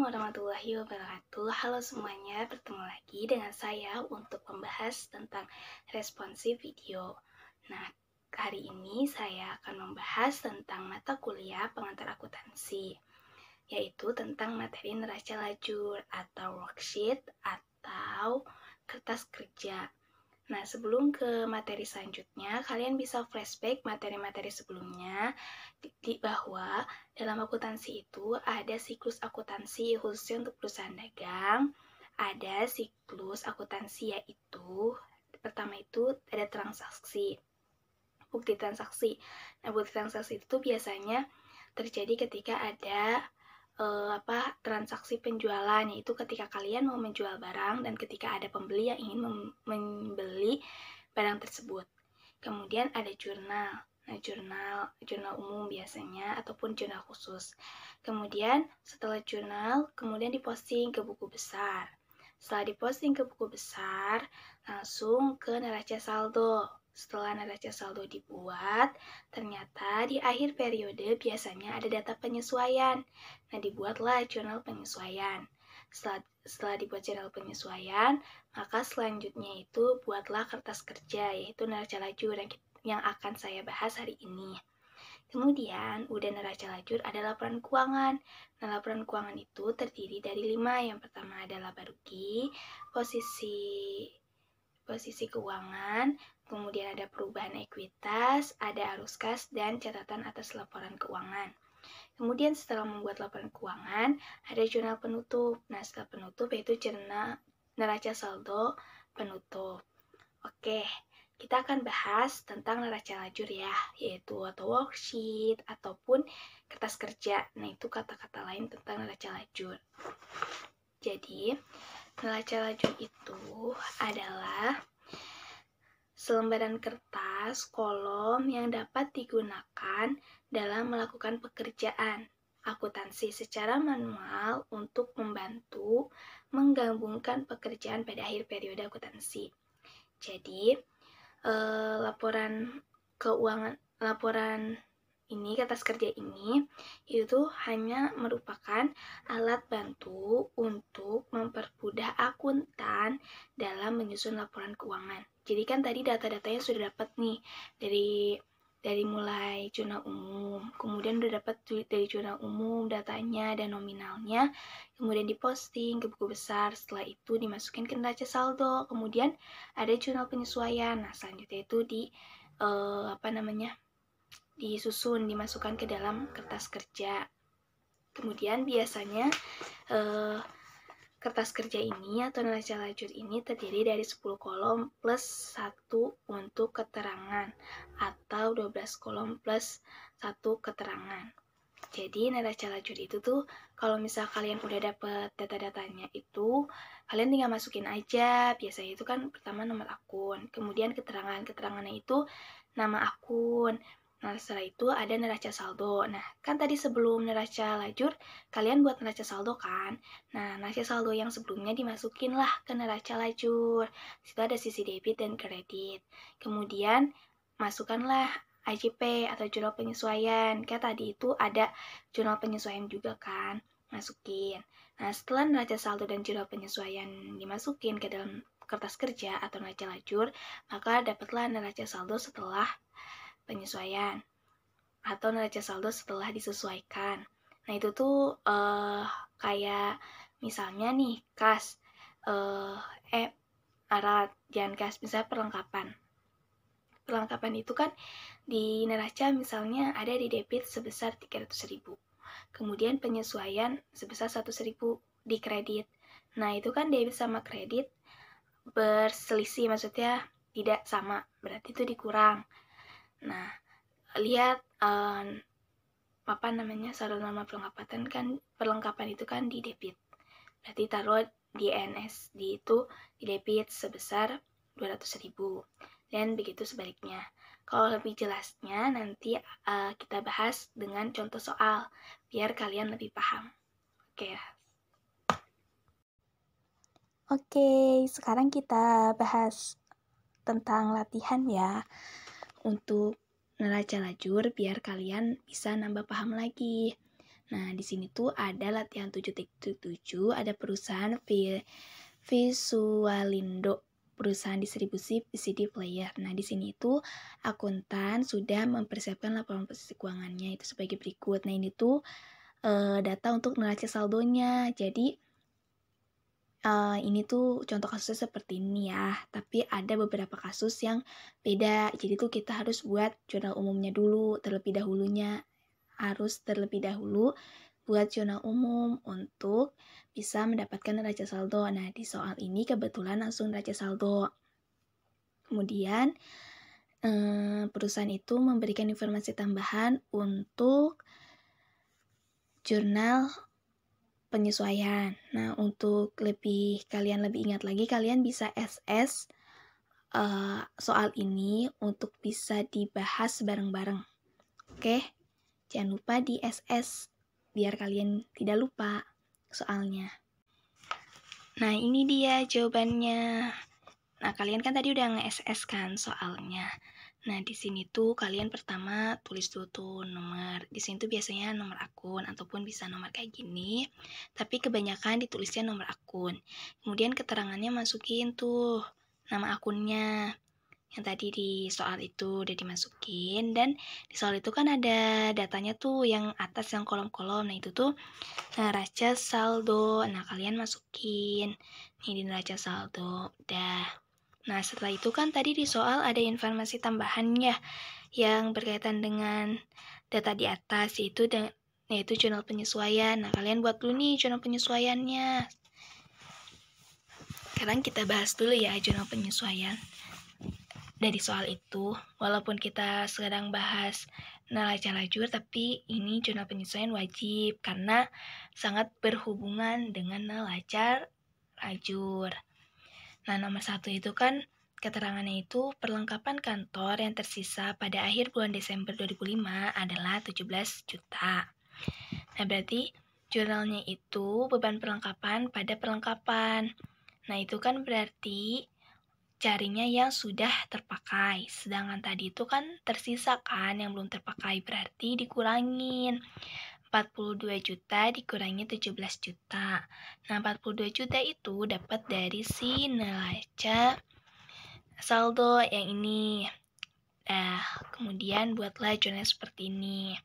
warahmatullahi wabarakatuh. Halo semuanya, bertemu lagi dengan saya untuk membahas tentang responsif video. Nah, hari ini saya akan membahas tentang mata kuliah pengantar akuntansi, yaitu tentang materi neraca lajur atau worksheet atau kertas kerja. Nah, sebelum ke materi selanjutnya, kalian bisa flashback materi-materi sebelumnya bahwa dalam akuntansi itu ada siklus akuntansi khususnya untuk perusahaan dagang, ada siklus akuntansi yaitu pertama itu ada transaksi, bukti transaksi. Nah, bukti transaksi itu biasanya terjadi ketika ada transaksi penjualan, yaitu ketika kalian mau menjual barang dan ketika ada pembeli yang ingin membeli barang tersebut. Kemudian ada jurnal. Nah, jurnal umum biasanya ataupun jurnal khusus. Kemudian setelah jurnal, kemudian diposting ke buku besar. Setelah diposting ke buku besar, langsung ke neraca saldo. Setelah neraca saldo dibuat, ternyata di akhir periode biasanya ada data penyesuaian. Nah, dibuatlah jurnal penyesuaian. Setelah dibuat jurnal penyesuaian, maka selanjutnya itu buatlah kertas kerja, yaitu neraca lajur yang akan saya bahas hari ini. Kemudian, udah neraca lajur ada laporan keuangan. Nah, laporan keuangan itu terdiri dari 5. Yang pertama ada laba rugi, posisi keuangan, kemudian ada perubahan ekuitas, ada arus kas, dan catatan atas laporan keuangan. Kemudian setelah membuat laporan keuangan, ada jurnal penutup. Nah, setelah penutup yaitu jurnal neraca saldo penutup. Oke, kita akan bahas tentang neraca lajur ya, yaitu atau worksheet ataupun kertas kerja. Nah, itu kata-kata lain tentang neraca lajur. Jadi, neraca lajur itu adalah selembaran kertas kolom yang dapat digunakan dalam melakukan pekerjaan akuntansi secara manual untuk membantu menggabungkan pekerjaan pada akhir periode akuntansi. Jadi, laporan ini, kertas kerja ini, itu hanya merupakan alat bantu untuk mempermudah akuntan dalam menyusun laporan keuangan. Jadi kan tadi data-datanya sudah dapat nih dari mulai jurnal umum, kemudian udah dapat dari jurnal umum datanya dan nominalnya, kemudian diposting ke buku besar, setelah itu dimasukin ke neraca saldo, kemudian ada jurnal penyesuaian. Nah, selanjutnya itu dimasukkan ke dalam kertas kerja. Kemudian biasanya kertas kerja ini atau neraca lajur ini terdiri dari 10 kolom plus 1 untuk keterangan atau 12 kolom plus 1 keterangan. Jadi neraca lajur itu tuh kalau misal kalian udah dapet data-datanya itu, kalian tinggal masukin aja. Biasanya itu kan pertama nomor akun, kemudian keterangannya itu nama akun. Nah, setelah itu ada neraca saldo. Nah, kan tadi sebelum neraca lajur, kalian buat neraca saldo kan? Nah, neraca saldo yang sebelumnya dimasukin lah ke neraca lajur. Situ ada sisi debit dan kredit. Kemudian, masukkanlah IJP atau jurnal penyesuaian. Kayak tadi itu ada jurnal penyesuaian juga kan? Masukin. Nah, setelah neraca saldo dan jurnal penyesuaian dimasukin ke dalam kertas kerja atau neraca lajur, maka dapatlah neraca saldo setelah penyesuaian atau neraca saldo setelah disesuaikan. Nah, itu tuh kayak misalnya nih kas jangan kas, misalnya perlengkapan itu kan di neraca misalnya ada di debit sebesar 300.000, kemudian penyesuaian sebesar 100.000 di kredit. Nah, itu kan debit sama kredit berselisih, maksudnya tidak sama, berarti itu dikurang. Nah, lihat saldo normal perlengkapan itu kan di debit, berarti taruh di NSD itu di debit sebesar 200.000 dan begitu sebaliknya. Kalau lebih jelasnya nanti kita bahas dengan contoh soal biar kalian lebih paham. Oke, sekarang kita bahas tentang latihan ya untuk neraca lajur biar kalian bisa nambah paham lagi. Nah, di sini tuh ada latihan 7.7, ada perusahaan Visualindo, perusahaan distribusi VCD player. Nah, di sini itu akuntan sudah mempersiapkan laporan posisi keuangannya itu sebagai berikut. Nah, ini tuh data untuk neraca saldonya. Jadi ini tuh contoh kasusnya seperti ini ya, tapi ada beberapa kasus yang beda. Jadi tuh kita harus buat jurnal umumnya dulu, harus terlebih dahulu buat jurnal umum untuk bisa mendapatkan neraca saldo. Nah, di soal ini kebetulan langsung neraca saldo. Kemudian, perusahaan itu memberikan informasi tambahan untuk jurnal penyesuaian. Nah, untuk kalian lebih ingat lagi, kalian bisa SS soal ini untuk bisa dibahas bareng-bareng. Oke, jangan lupa di SS biar kalian tidak lupa soalnya. Nah, ini dia jawabannya. Nah, kalian kan tadi udah nge-SS kan soalnya. Nah, di sini tuh kalian pertama tulis dulu tuh nomor. Di sini tuh biasanya nomor akun ataupun bisa nomor kayak gini. Tapi kebanyakan ditulisnya nomor akun. Kemudian keterangannya masukin tuh nama akunnya. Yang tadi di soal itu udah dimasukin, dan di soal itu kan ada datanya tuh yang atas yang kolom-kolom. Nah, itu tuh neraca saldo. Nah, kalian masukin nih di neraca saldo. Udah. Nah, setelah itu kan tadi di soal ada informasi tambahan ya yang berkaitan dengan data di atas, yaitu jurnal penyesuaian. Nah, kalian buat dulu nih jurnal penyesuaiannya. Sekarang kita bahas dulu ya jurnal penyesuaian. Dari soal itu, walaupun kita sedang bahas neraca lajur, tapi ini jurnal penyesuaian wajib karena sangat berhubungan dengan neraca lajur. Nah, nomor 1 itu kan keterangannya itu perlengkapan kantor yang tersisa pada akhir bulan Desember 2005 adalah 17 juta. Nah, berarti jurnalnya itu beban perlengkapan pada perlengkapan. Nah, itu kan berarti carinya yang sudah terpakai. Sedangkan tadi itu kan tersisa kan yang belum terpakai, berarti dikurangin. 42 juta dikurangi 17 juta. Nah, 42 juta itu dapat dari si neraca saldo yang ini. Nah, kemudian buatlah jurnal seperti ini.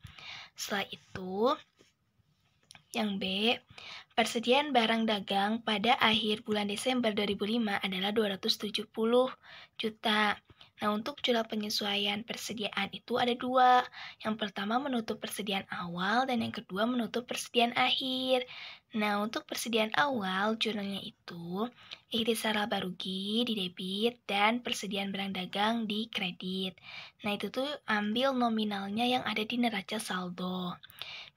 Setelah itu, yang B, persediaan barang dagang pada akhir bulan Desember 2005 adalah 270 juta. Nah, untuk jurnal penyesuaian persediaan itu ada 2. Yang pertama menutup persediaan awal dan yang kedua menutup persediaan akhir. Nah, untuk persediaan awal, jurnalnya itu ikhtisar laba rugi di debit dan persediaan barang dagang di kredit. Nah, itu tuh ambil nominalnya yang ada di neraca saldo.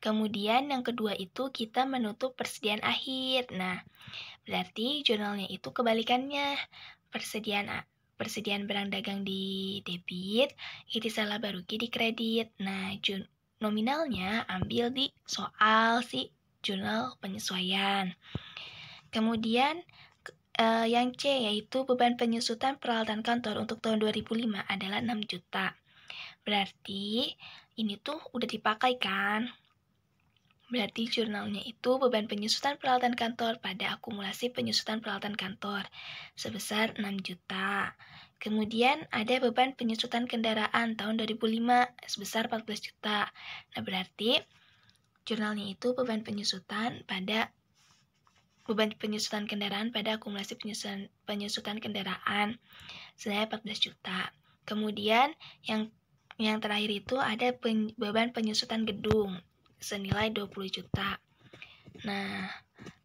Kemudian yang kedua itu kita menutup persediaan akhir. Nah, berarti jurnalnya itu kebalikannya. Persediaan barang dagang di debit, ikhtisar laba rugi di kredit. Nah, nominalnya ambil di soal si jurnal penyesuaian. Kemudian yang C yaitu beban penyusutan peralatan kantor untuk tahun 2005 adalah 6 juta. Berarti ini tuh udah dipakai kan? Berarti jurnalnya itu beban penyusutan peralatan kantor pada akumulasi penyusutan peralatan kantor sebesar 6 juta. Kemudian ada beban penyusutan kendaraan tahun 2005 sebesar 14 juta. Nah, berarti jurnalnya itu beban penyusutan kendaraan pada akumulasi penyusutan kendaraan senilai 14 juta. Kemudian yang terakhir itu ada beban penyusutan gedung senilai 20 juta. Nah,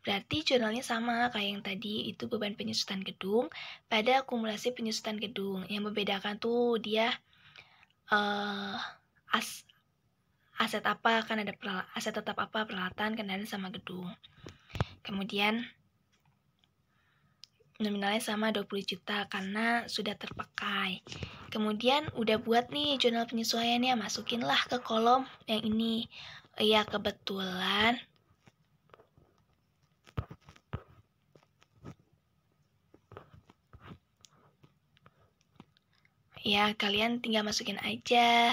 berarti jurnalnya sama kayak yang tadi, itu beban penyusutan gedung pada akumulasi penyusutan gedung. Yang membedakan tuh dia aset apa, kan ada aset tetap apa, peralatan, kendaraan, sama gedung. Kemudian nominalnya sama 20 juta karena sudah terpakai. Kemudian udah buat nih jurnal penyesuaiannya, masukinlah ke kolom yang ini. Ya, kebetulan ya kalian tinggal masukin aja.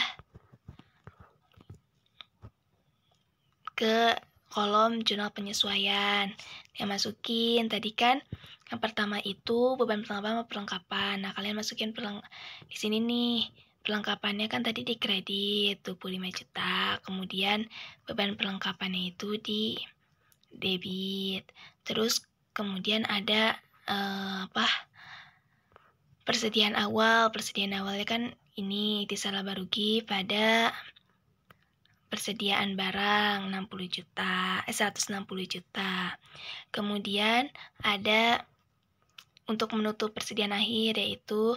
ke kolom jurnal penyesuaian. Yang masukin tadi kan yang pertama itu beban perlengkapan sama perlengkapan. Nah, kalian masukin di sini nih. Perlengkapannya kan tadi di kredit 25 juta. Kemudian beban perlengkapannya itu di debit. Terus kemudian ada persediaan awalnya kan ini ikhtisar laba rugi pada persediaan barang 160 juta. Kemudian ada untuk menutup persediaan akhir, yaitu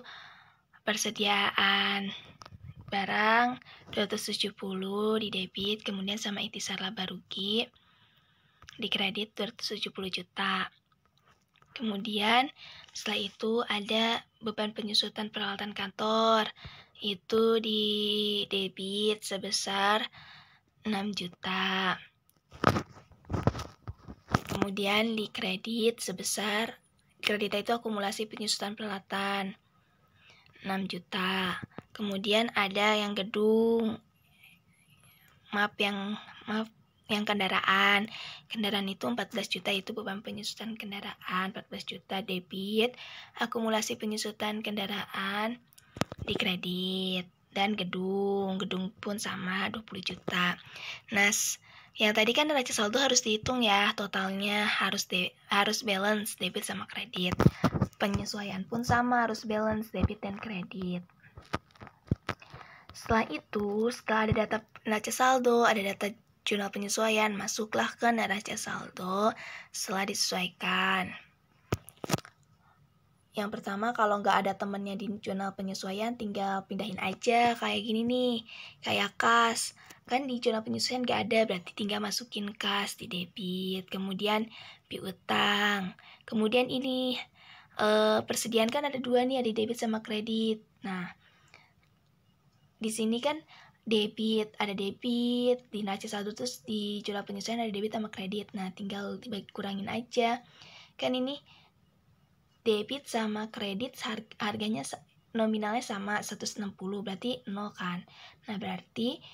persediaan barang 270 di debit, kemudian sama ikhtisar laba rugi di kredit 270 juta. Kemudian setelah itu ada beban penyusutan peralatan kantor, itu di debit sebesar 6 juta. Kemudian di kredit sebesar, kredit itu akumulasi penyusutan peralatan 6 juta. Kemudian ada yang gedung, yang kendaraan itu 14 juta, itu beban penyusutan kendaraan 14 juta debit, akumulasi penyusutan kendaraan di kredit. Dan gedung pun sama 20 juta. Nah, yang tadi kan neraca saldo harus dihitung ya, totalnya harus balance debit sama kredit. Penyesuaian pun sama, harus balance debit dan kredit. Setelah itu, setelah ada data neraca saldo, ada data jurnal penyesuaian, masuklah ke neraca saldo setelah disesuaikan. Yang pertama, kalau nggak ada temennya di jurnal penyesuaian, tinggal pindahin aja kayak gini nih, kayak kas. Kan di jurnal penyesuaian nggak ada, berarti tinggal masukin kas di debit. Kemudian piutang. Kemudian ini persediaan kan ada dua nih, ada debit sama kredit. Nah, di sini kan ada debit di neraca saldo, terus di jurnal penyesuaian ada debit sama kredit. Nah, tinggal kurangin aja. Kan ini debit sama kredit harganya nominalnya sama 160, berarti 0 kan. Nah, berarti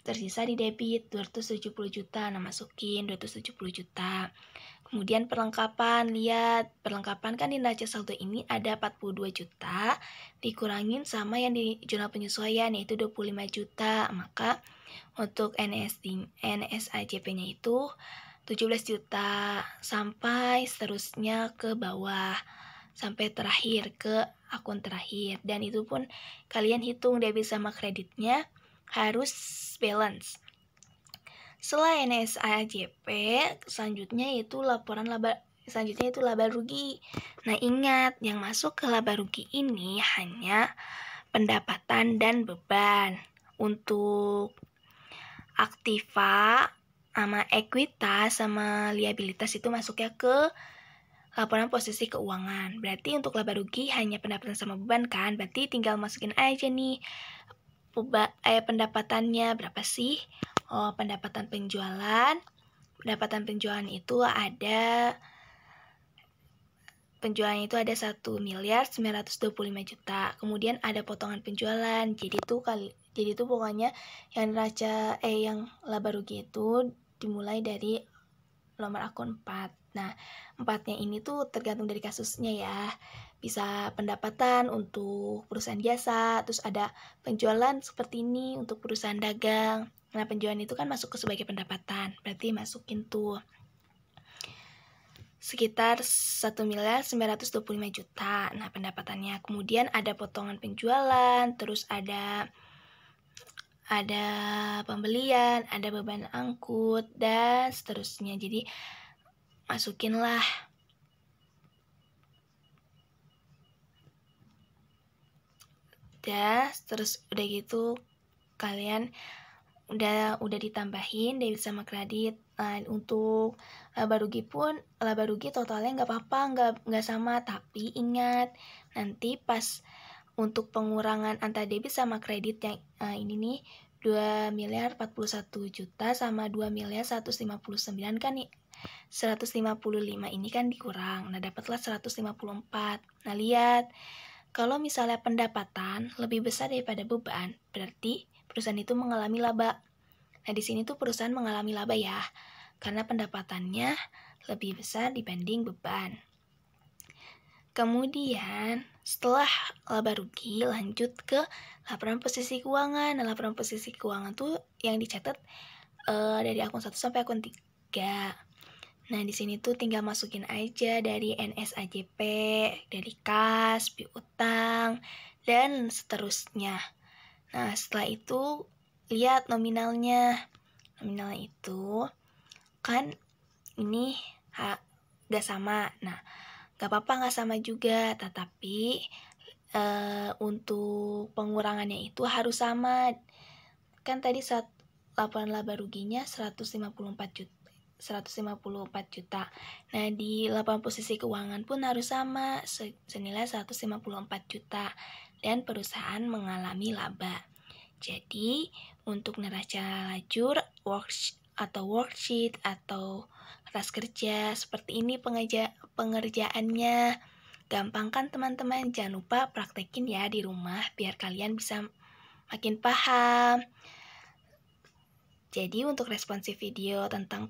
tersisa di debit 270 juta. Nah, masukin 270 juta. Kemudian perlengkapan, lihat perlengkapan kan di neraca saldo ini ada 42 juta dikurangin sama yang di jurnal penyesuaian, yaitu 25 juta. Maka untuk NSAJP-nya itu 17 juta sampai seterusnya ke bawah, sampai terakhir ke akun terakhir. Dan itu pun kalian hitung debit sama kreditnya harus balance. Setelah NSAJP, selanjutnya itu laba rugi. Nah, ingat, yang masuk ke laba rugi ini hanya pendapatan dan beban. Untuk aktiva sama ekuitas sama liabilitas itu masuknya ke laporan posisi keuangan. Berarti untuk laba rugi hanya pendapatan sama beban kan, berarti tinggal masukin aja nih pendapatannya berapa sih. Pendapatan penjualan itu ada penjualannya itu ada 1.925 juta. Kemudian ada potongan penjualan. Jadi itu pokoknya yang yang laba rugi itu dimulai dari nomor akun 4. Nah, 4-nya ini tuh tergantung dari kasusnya ya. Bisa pendapatan untuk perusahaan jasa, terus ada penjualan seperti ini untuk perusahaan dagang. Nah, penjualan itu kan masuk ke sebagai pendapatan, berarti masukin tuh sekitar 1.925 juta. Nah, pendapatannya. Kemudian ada potongan penjualan, terus ada pembelian, ada beban angkut, dan seterusnya. Jadi masukinlah. Terus udah gitu kalian udah ditambahin debit sama kredit. Nah, untuk laba rugi totalnya nggak apa-apa, nggak sama, tapi ingat nanti pas untuk pengurangan antara debit sama kredit yang ini nih 2.041 juta sama 2.159 kan nih, 155 ini kan dikurang. Nah, dapatlah 154. Nah, lihat kalau misalnya pendapatan lebih besar daripada beban, berarti perusahaan itu mengalami laba. Nah, di sini tuh perusahaan mengalami laba ya, karena pendapatannya lebih besar dibanding beban. Kemudian, setelah laba rugi, lanjut ke laporan posisi keuangan. Nah, laporan posisi keuangan tuh yang dicatat dari akun 1 sampai akun 3. Nah, di sini tuh tinggal masukin aja dari NSAJP, dari kas, piutang, dan seterusnya. Nah, setelah itu lihat nominalnya. Nominalnya itu kan ini gak sama. Nah, gak apa-apa gak sama juga, tetapi untuk pengurangannya itu harus sama. Kan tadi laporan laba ruginya 154 juta. Nah, di laporan posisi keuangan pun harus sama, senilai 154 juta. Dan perusahaan mengalami laba. Jadi, untuk neraca lajur, worksheet atau kertas kerja, seperti ini pengerjaannya. Gampang kan teman-teman? Jangan lupa praktekin ya di rumah, biar kalian bisa makin paham. Jadi untuk responsif video tentang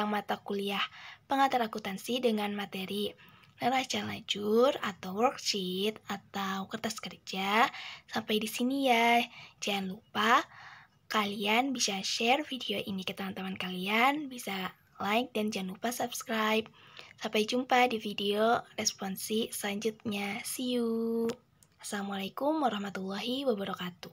mata kuliah pengantar akuntansi dengan materi neraca lajur atau worksheet atau kertas kerja sampai di sini ya. Jangan lupa kalian bisa share video ini ke teman-teman kalian, bisa like dan jangan lupa subscribe. Sampai jumpa di video responsi selanjutnya. See you. Assalamualaikum warahmatullahi wabarakatuh.